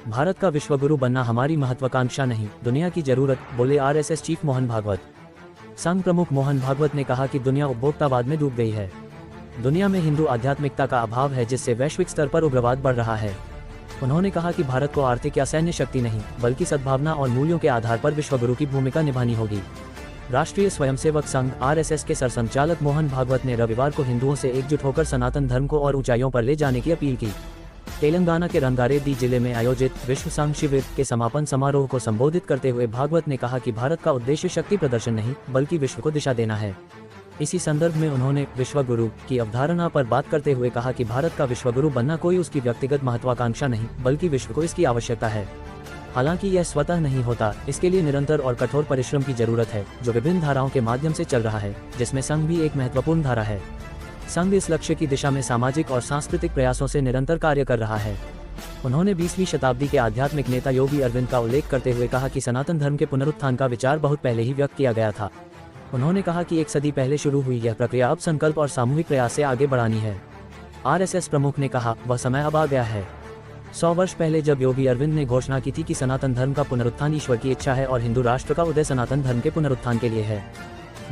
भारत का विश्वगुरु बनना हमारी महत्वाकांक्षा नहीं, दुनिया की जरूरत, बोले आरएसएस चीफ मोहन भागवत। संघ प्रमुख मोहन भागवत ने कहा कि दुनिया उपभोक्तावाद में डूब गई है। दुनिया में हिंदू आध्यात्मिकता का अभाव है, जिससे वैश्विक स्तर पर उग्रवाद बढ़ रहा है। उन्होंने कहा कि भारत को आर्थिक या सैन्य शक्ति नहीं, बल्कि सद्भावना और मूल्यों के आधार पर विश्वगुरु की भूमिका निभानी होगी। राष्ट्रीय स्वयंसेवक संघ आरएसएस के सरसंचालक मोहन भागवत ने रविवार को हिंदुओं से एकजुट होकर सनातन धर्म को और ऊंचाइयों पर ले जाने की अपील की। तेलंगाना के रंगारेड्डी जिले में आयोजित विश्व संघ शिविर के समापन समारोह को संबोधित करते हुए भागवत ने कहा कि भारत का उद्देश्य शक्ति प्रदर्शन नहीं, बल्कि विश्व को दिशा देना है। इसी संदर्भ में उन्होंने विश्वगुरु की अवधारणा पर बात करते हुए कहा कि भारत का विश्वगुरु बनना कोई उसकी व्यक्तिगत महत्वाकांक्षा नहीं, बल्कि विश्व को इसकी आवश्यकता है। हालांकि यह स्वतः नहीं होता, इसके लिए निरंतर और कठोर परिश्रम की जरूरत है, जो विभिन्न धाराओं के माध्यम से चल रहा है, जिसमें संघ भी एक महत्वपूर्ण धारा है। संघ इस लक्ष्य की दिशा में सामाजिक और सांस्कृतिक प्रयासों से निरंतर कार्य कर रहा है। उन्होंने 20वीं शताब्दी के आध्यात्मिक नेता योगी अरविंद का उल्लेख करते हुए कहा कि सनातन धर्म के पुनरुत्थान का विचार बहुत पहले ही व्यक्त किया गया था। उन्होंने कहा कि एक सदी पहले शुरू हुई यह प्रक्रिया अब संकल्प और सामूहिक प्रयास से आगे बढ़ानी है। आरएसएस प्रमुख ने कहा, वह समय अब आ गया है। 100 वर्ष पहले जब योगी अरविंद ने घोषणा की थी कि सनातन धर्म का पुनरुत्थान ईश्वर की इच्छा है और हिंदू राष्ट्र का उदय सनातन धर्म के पुनरुत्थान के लिए है।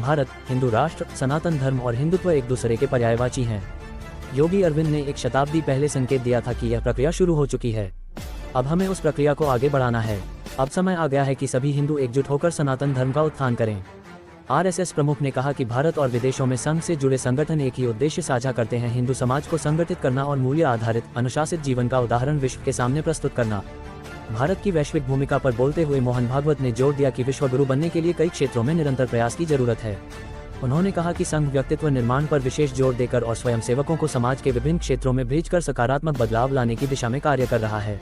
भारत, हिंदू राष्ट्र, सनातन धर्म और हिंदुत्व एक दूसरे के पर्यायवाची हैं। योगी अरविंद ने एक शताब्दी पहले संकेत दिया था कि यह प्रक्रिया शुरू हो चुकी है। अब हमें उस प्रक्रिया को आगे बढ़ाना है। अब समय आ गया है कि सभी हिंदू एकजुट होकर सनातन धर्म का उत्थान करें। आरएसएस प्रमुख ने कहा कि भारत और विदेशों में संघ से जुड़े संगठन एक ही उद्देश्य साझा करते हैं, हिंदू समाज को संगठित करना और मूल्य आधारित अनुशासित जीवन का उदाहरण विश्व के सामने प्रस्तुत करना। भारत की वैश्विक भूमिका पर बोलते हुए मोहन भागवत ने जोर दिया कि विश्वगुरु बनने के लिए कई क्षेत्रों में निरंतर प्रयास की जरूरत है। उन्होंने कहा कि संघ व्यक्तित्व निर्माण पर विशेष जोर देकर और स्वयंसेवकों को समाज के विभिन्न क्षेत्रों में भेजकर सकारात्मक बदलाव लाने की दिशा में कार्य कर रहा है।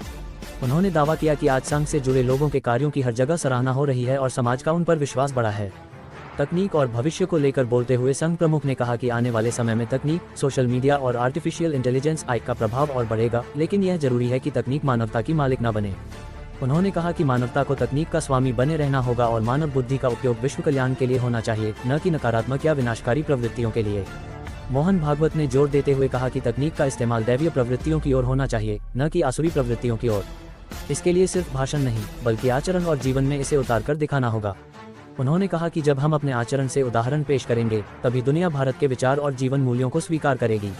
उन्होंने दावा किया कि आज संघ से जुड़े लोगों के कार्यों की हर जगह सराहना हो रही है और समाज का उन पर विश्वास बढ़ा है। तकनीक और भविष्य को लेकर बोलते हुए संघ प्रमुख ने कहा कि आने वाले समय में तकनीक, सोशल मीडिया और आर्टिफिशियल इंटेलिजेंस आई का प्रभाव और बढ़ेगा, लेकिन यह जरूरी है कि तकनीक मानवता की मालिक न बने। उन्होंने कहा कि मानवता को तकनीक का स्वामी बने रहना होगा और मानव बुद्धि का उपयोग विश्व कल्याण के लिए होना चाहिए, न कि नकारात्मक या विनाशकारी प्रवृत्तियों के लिए। मोहन भागवत ने जोर देते हुए कहा कि तकनीक का इस्तेमाल दैवीय प्रवृत्तियों की ओर होना चाहिए, न कि आसुरी प्रवृत्तियों की ओर। इसके लिए सिर्फ भाषण नहीं, बल्कि आचरण और जीवन में इसे उतार कर दिखाना होगा। उन्होंने कहा कि जब हम अपने आचरण से उदाहरण पेश करेंगे, तभी दुनिया भारत के विचार और जीवन मूल्यों को स्वीकार करेगी।